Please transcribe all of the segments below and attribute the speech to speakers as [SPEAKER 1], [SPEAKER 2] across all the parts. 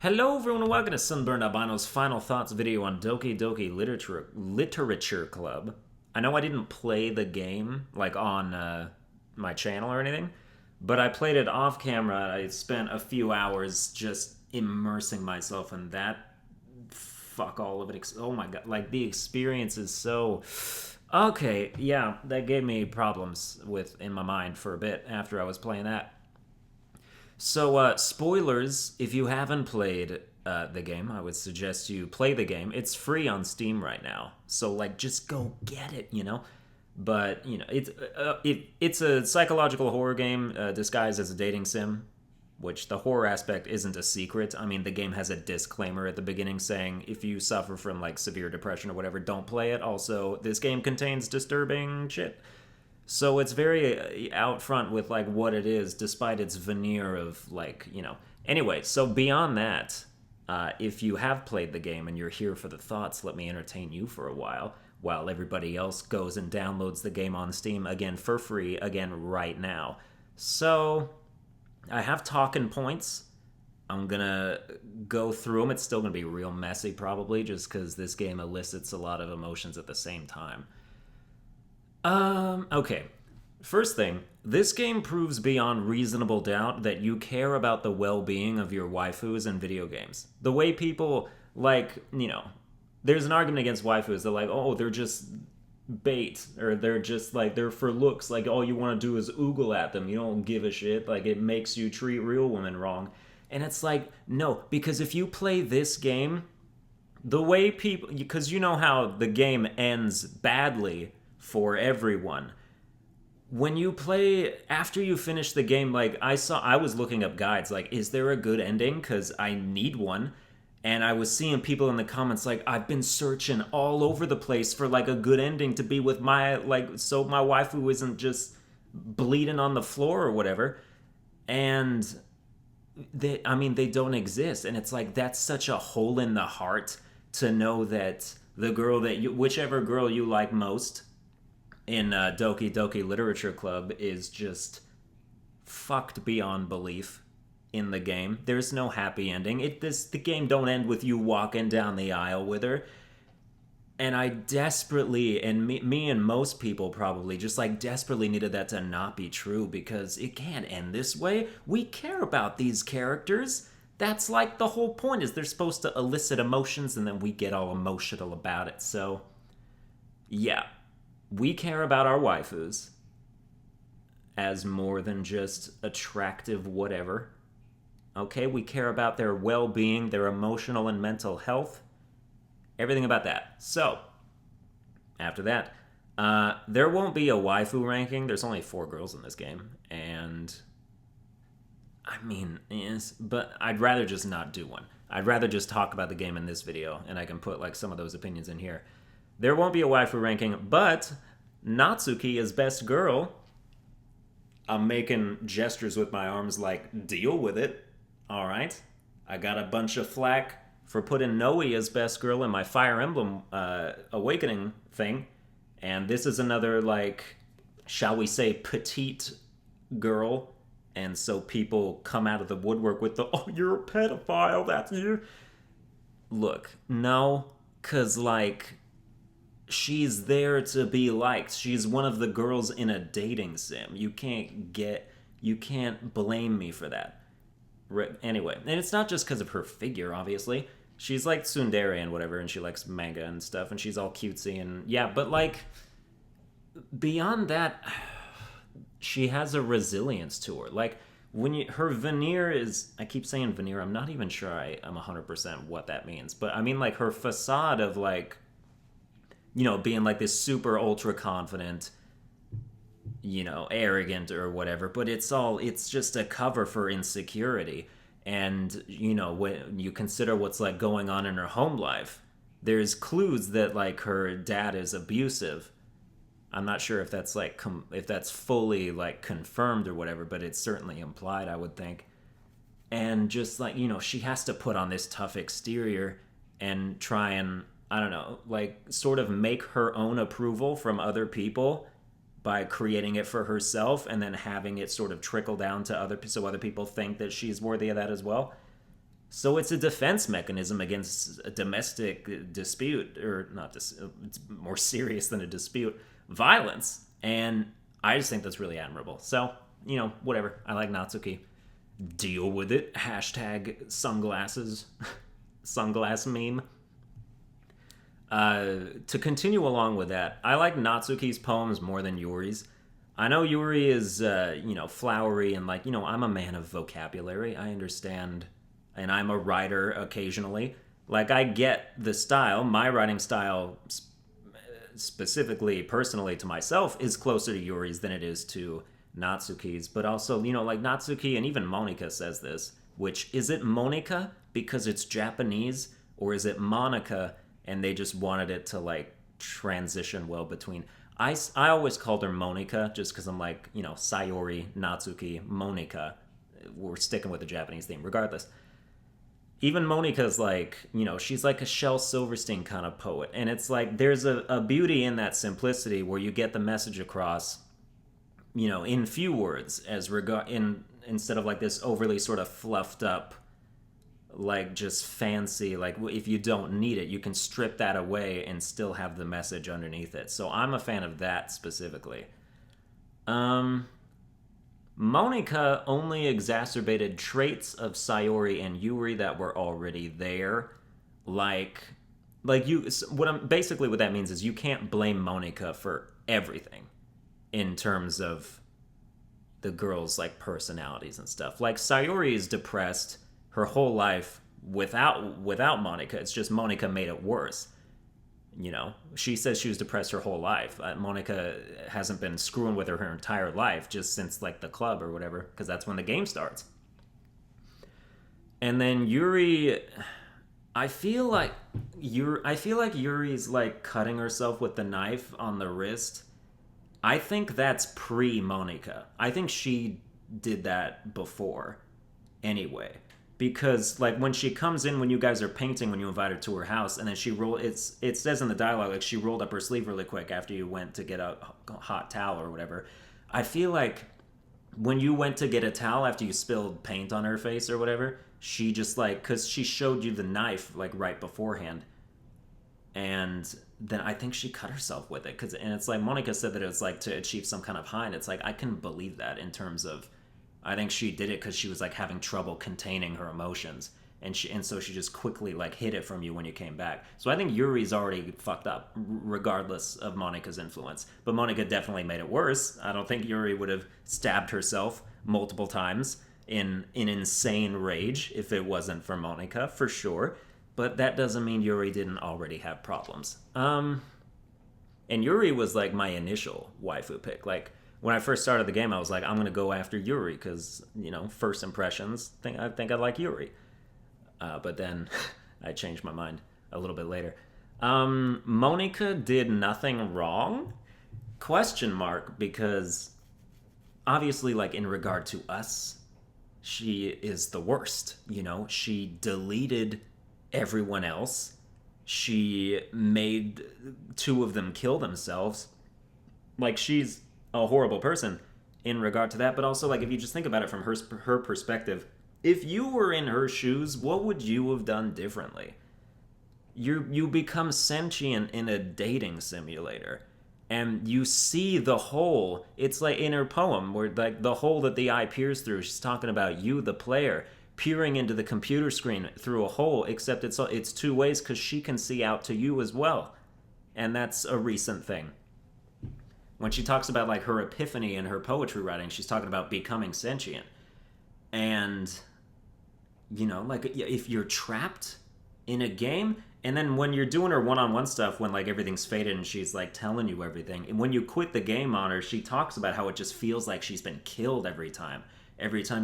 [SPEAKER 1] Hello everyone and welcome to Sunburned Albino's final thoughts video on Doki Doki Literature Club. I know I didn't play the game like on my channel or anything, but I played it off camera. I spent a few hours just immersing myself in that. Fuck all of it. Oh my god, like the experience is so okay. Yeah, that gave me problems with in my mind for a bit after I was playing that. So, spoilers, if you haven't played the game, I would suggest you play the game. It's free on Steam right now. So, like, just go get it, you know? But, it's a psychological horror game disguised as a dating sim, which the horror aspect isn't a secret. I mean, the game has a disclaimer at the beginning saying if you suffer from, like, severe depression or whatever, don't play it. Also, this game contains disturbing shit. So it's very out front with like what it is, despite its veneer of like. Anyway, so beyond that, if you have played the game and you're here for the thoughts, let me entertain you for a while everybody else goes and downloads the game on Steam again for free again right now. So I have talking points. I'm gonna go through them. It's still gonna be real messy, probably, just because this game elicits a lot of emotions at the same time. Okay. First thing, this game proves beyond reasonable doubt that you care about the well being of your waifus in video games. The way people, there's an argument against waifus. They're like, oh, they're just bait, or they're just like, they're for looks. Like, all you want to do is oogle at them. You don't give a shit. Like, it makes you treat real women wrong. And it's like, no, because if you play this game, the way people, because you know how the game ends badly for everyone. When you play after you finish the game, like I was looking up guides, like, is there a good ending? Because I need one. And I was seeing people in the comments like, I've been searching all over the place for like a good ending to be with my, like, so my waifu isn't just bleeding on the floor or whatever. And they don't exist. And it's like, that's such a hole in the heart to know that the girl that you, whichever girl you like most in Doki Doki Literature Club, is just fucked beyond belief in the game. There's no happy ending. The game don't end with you walking down the aisle with her. And I desperately, and me and most people probably just like desperately needed that to not be true, because it can't end this way. We care about these characters. That's like the whole point, is they're supposed to elicit emotions and then we get all emotional about it. So, yeah, we care about our waifus as more than just attractive whatever. Okay, we care about their well being, their emotional and mental health, everything about that. So, after that, there won't be a waifu ranking. There's only 4 girls in this game. And, I mean, yes, but I'd rather just not do one. I'd rather just talk about the game in this video, and I can put like some of those opinions in here. There won't be a waifu ranking, but Natsuki is best girl. I'm making gestures with my arms like, deal with it. All right. I got a bunch of flack for putting Noe as best girl in my Fire Emblem Awakening thing. And this is another, like, shall we say, petite girl. And so people come out of the woodwork with the, oh, you're a pedophile, that's you. Look, no, because, like, she's there to be liked. She's one of the girls in a dating sim. You can't blame me for that. Anyway, and it's not just because of her figure, obviously. She's like tsundere and whatever, and she likes manga and stuff, and she's all cutesy and yeah, but like beyond that, she has a resilience to her. Like her veneer is, I keep saying veneer, I'm not even sure I'm 100% what that means, but I mean like her facade of like, being like this super ultra confident, arrogant or whatever, but it's just a cover for insecurity. And, when you consider what's like going on in her home life, there's clues that like her dad is abusive. I'm not sure if that's like, if that's fully like confirmed or whatever, but it's certainly implied, I would think. And just like, she has to put on this tough exterior and try and, I don't know, like sort of make her own approval from other people by creating it for herself and then having it sort of trickle down to so other people think that she's worthy of that as well. So it's a defense mechanism against a domestic dispute, or not it's more serious than a dispute, violence. And I just think that's really admirable. So, whatever. I like Natsuki. Deal with it. Hashtag sunglasses. Sunglass meme. To continue along with that, I like Natsuki's poems more than Yuri's. I know Yuri is, flowery and like, I'm a man of vocabulary. I understand, and I'm a writer occasionally. Like, I get the style. My writing style, specifically, personally to myself, is closer to Yuri's than it is to Natsuki's. But also, like Natsuki and even Monika says this, which, is it Monika because it's Japanese, or is it Monica and they just wanted it to, like, transition well between... I always called her Monika just because I'm like, Sayori, Natsuki, Monika. We're sticking with the Japanese theme, regardless. Even Monika's like, she's like a Shel Silverstein kind of poet. And it's like, there's a beauty in that simplicity where you get the message across, in few words, instead of like this overly sort of fluffed up, like just fancy, like if you don't need it, you can strip that away and still have the message underneath it. So I'm a fan of that specifically. Monika only exacerbated traits of Sayori and Yuri that were already there. Like what that means is you can't blame Monika for everything in terms of the girls' like personalities and stuff. Like Sayori is depressed her whole life without Monika. It's just Monika made it worse. She says she was depressed her whole life. Monika hasn't been screwing with her entire life, just since like the club or whatever, because that's when the game starts. And then Yuri, I feel like Yuri's like cutting herself with the knife on the wrist. I think that's pre-Monika. I think she did that before anyway. Because like when she comes in, when you guys are painting, when you invite her to her house, and then it says in the dialogue like she rolled up her sleeve really quick after you went to get a hot towel or whatever. I feel like when you went to get a towel after you spilled paint on her face or whatever, she just like, because she showed you the knife like right beforehand, and then I think she cut herself with it. And it's like Monika said that it was like to achieve some kind of high, and it's like I can believe that in terms of, I think she did it because she was like having trouble containing her emotions, and so she just quickly like hid it from you when you came back. So I think Yuri's already fucked up, regardless of Monika's influence. But Monika definitely made it worse. I don't think Yuri would have stabbed herself multiple times in insane rage if it wasn't for Monika, for sure. But that doesn't mean Yuri didn't already have problems. And Yuri was like my initial waifu pick. Like, when I first started the game, I was like, I'm going to go after Yuri because, first impressions, I think I like Yuri. But then I changed my mind a little bit later. Monika did nothing wrong? Question mark, because obviously, like, in regard to us, she is the worst, She deleted everyone else. She made two of them kill themselves. Like, she's a horrible person in regard to that. But also, like, if you just think about it from her perspective, if you were in her shoes, what would you have done differently? You become sentient in a dating simulator, and you see the hole. It's like in her poem where like the hole that the eye peers through, she's talking about you, the player, peering into the computer screen through a hole, except it's two ways because she can see out to you as well. And that's a recent thing. When she talks about like her epiphany in her poetry writing, she's talking about becoming sentient. And, like if you're trapped in a game, and then when you're doing her one-on-one stuff, when like everything's faded and she's like telling you everything, and when you quit the game on her, she talks about how it just feels like she's been killed every time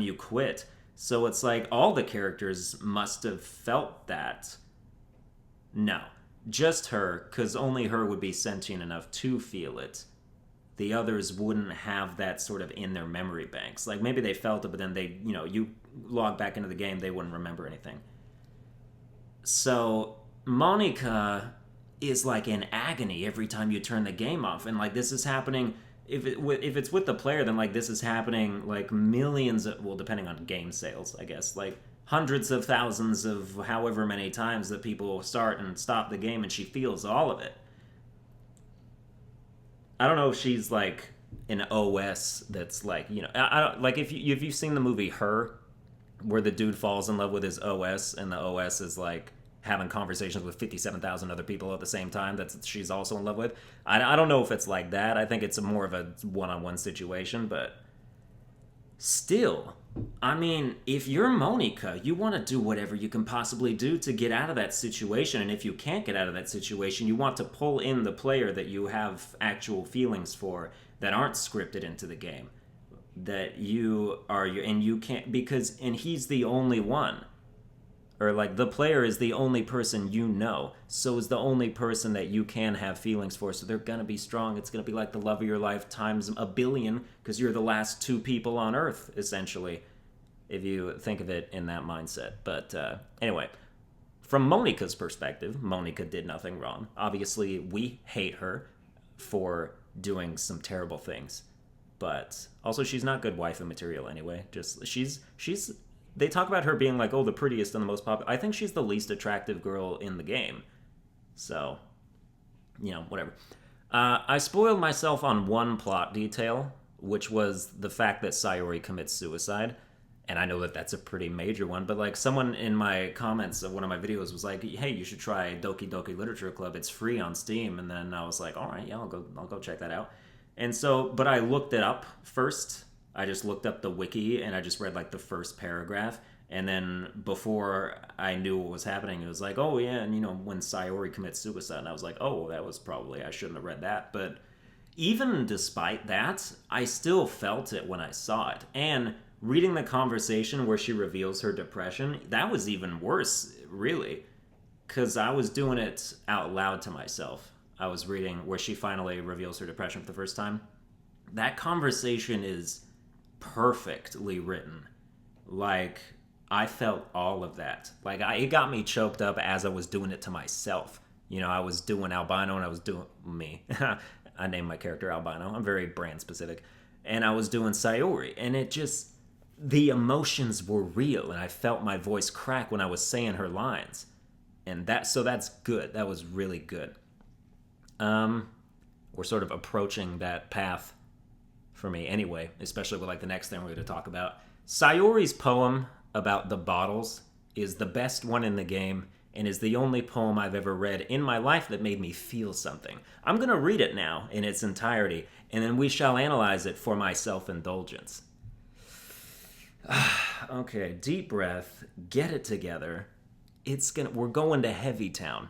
[SPEAKER 1] you quit. So it's like all the characters must have felt that. No, just her, because only her would be sentient enough to feel it. The others wouldn't have that sort of in their memory banks. Like, maybe they felt it, but then they, you log back into the game, they wouldn't remember anything. So, Monika is, like, in agony every time you turn the game off. And, like, this is happening... If it's with the player, then, like, this is happening, like, millions of... Well, depending on game sales, I guess. Like, hundreds of thousands of however many times that people start and stop the game, and she feels all of it. I don't know if she's like an OS that's like, I don't like if you've seen the movie Her, where the dude falls in love with his OS, and the OS is like having conversations with 57,000 other people at the same time that she's also in love with. I don't know if it's like that. I think it's more of a one-on-one situation, but still, I mean, if you're Monica, you want to do whatever you can possibly do to get out of that situation. And if you can't get out of that situation, you want to pull in the player that you have actual feelings for that aren't scripted into the game. That you are, and you can't, because, and he's the only one. Or like the player is the only person you know, so is the only person that you can have feelings for. So they're gonna be strong. It's gonna be like the love of your life times a billion, because you're the last two people on Earth, essentially, if you think of it in that mindset. But anyway, from Monica's perspective, Monica did nothing wrong. Obviously, we hate her for doing some terrible things, but also she's not good waifu material anyway. Just she's. They talk about her being like, oh, the prettiest and the most popular. I think she's the least attractive girl in the game. So, whatever. I spoiled myself on one plot detail, which was the fact that Sayori commits suicide. And I know that that's a pretty major one, but like someone in my comments of one of my videos was like, hey, you should try Doki Doki Literature Club. It's free on Steam. And then I was like, all right, yeah, I'll go check that out. And so, but I looked it up first. I just looked up the wiki and I just read like the first paragraph. And then before I knew what was happening, it was like, oh yeah, and when Sayori commits suicide, and I was like, oh, that was probably, I shouldn't have read that. But even despite that, I still felt it when I saw it. And reading the conversation where she reveals her depression, that was even worse, really. Because I was doing it out loud to myself. I was reading where she finally reveals her depression for the first time. That conversation is perfectly written. Like, I felt all of that. Like, it got me choked up as I was doing it to myself. I was doing Albino and I was doing me. I named my character Albino. I'm very brand specific. And I was doing Sayori. And it just, the emotions were real. And I felt my voice crack when I was saying her lines. And so that's good. That was really good. We're sort of approaching that path for me anyway, especially with like the next thing we're going to talk about. Sayori's poem about the bottles is the best one in the game and is the only poem I've ever read in my life that made me feel something. I'm going to read it now in its entirety, and then we shall analyze it for my self-indulgence. Okay, deep breath, get it together. We're going to Heavy Town.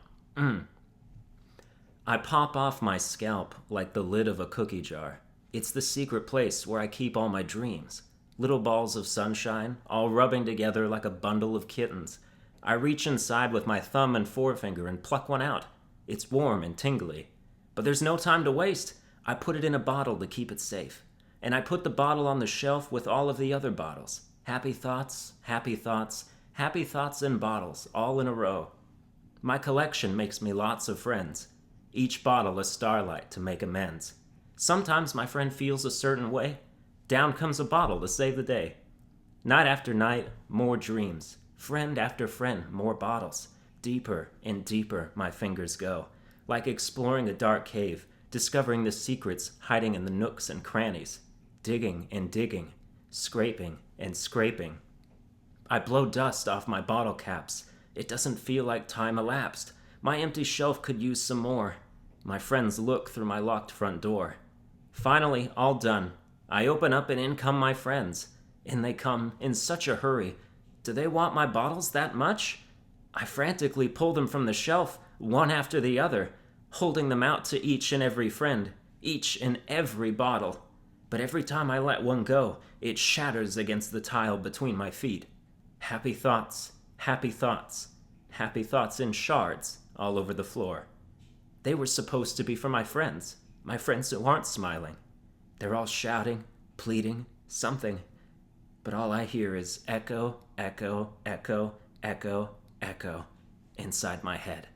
[SPEAKER 1] I pop off my scalp like the lid of a cookie jar. It's the secret place where I keep all my dreams. Little balls of sunshine, all rubbing together like a bundle of kittens. I reach inside with my thumb and forefinger and pluck one out. It's warm and tingly. But there's no time to waste. I put it in a bottle to keep it safe. And I put the bottle on the shelf with all of the other bottles. Happy thoughts, happy thoughts, happy thoughts in bottles, all in a row. My collection makes me lots of friends. Each bottle a starlight to make amends. Sometimes my friend feels a certain way. Down comes a bottle to save the day. Night after night, more dreams. Friend after friend, more bottles. Deeper and deeper my fingers go. Like exploring a dark cave, discovering the secrets hiding in the nooks and crannies. Digging and digging, scraping and scraping. I blow dust off my bottle caps. It doesn't feel like time elapsed. My empty shelf could use some more. My friends look through my locked front door. Finally, all done. I open up and in come my friends. And they come in such a hurry. Do they want my bottles that much? I frantically pull them from the shelf, one after the other, holding them out to each and every friend, each and every bottle. But every time I let one go, it shatters against the tile between my feet. Happy thoughts, happy thoughts, happy thoughts in shards all over the floor. They were supposed to be for my friends who aren't smiling. They're all shouting, pleading, something. But all I hear is echo, echo, echo, echo, echo inside my head.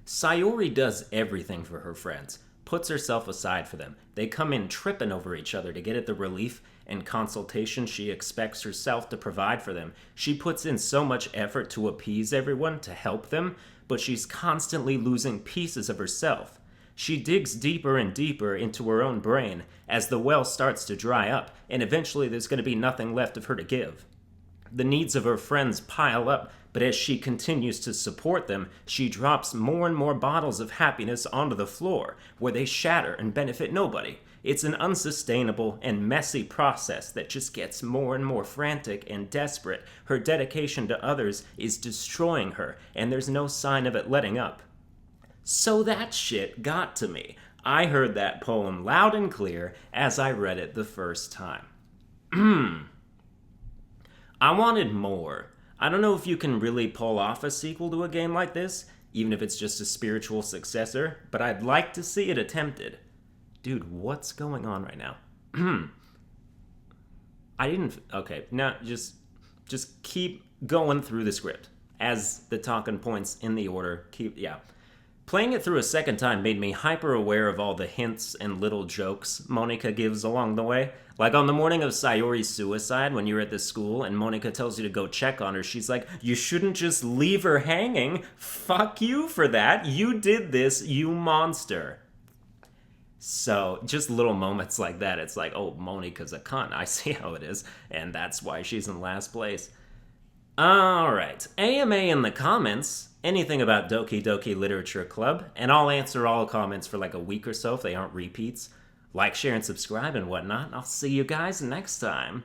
[SPEAKER 1] Sayori does everything for her friends. puts herself aside for them. They come in tripping over each other to get at the relief and consultation she expects herself to provide for them. She puts in so much effort to appease everyone, to help them, but she's constantly losing pieces of herself. She digs deeper and deeper into her own brain as the well starts to dry up, and eventually there's going to be nothing left of her to give. The needs of her friends pile up, but as she continues to support them, she drops more and more bottles of happiness onto the floor, where they shatter and benefit nobody. It's an unsustainable and messy process that just gets more and more frantic and desperate. Her dedication to others is destroying her, and there's no sign of it letting up. So that shit got to me. I heard that poem loud and clear as I read it the first time. I wanted more. I don't know if you can really pull off a sequel to a game like this, even if it's just a spiritual successor, but I'd like to see it attempted. Dude, what's going on right now? Okay, now just keep going through the script. As the talking points in the order, Playing it through a second time made me hyper aware of all the hints and little jokes Monika gives along the way. Like on the morning of Sayori's suicide, when you're at the school and Monika tells you to go check on her, she's like, you shouldn't just leave her hanging. Fuck you for that. You did this, you monster. So, just little moments like that, it's like, oh, Monika's a cunt. I see how it is. And that's why she's in last place. Alright, AMA in the comments, anything about Doki Doki Literature Club, and I'll answer all comments for like a week or so if they aren't repeats. Like, share, and subscribe and whatnot. I'll see you guys next time.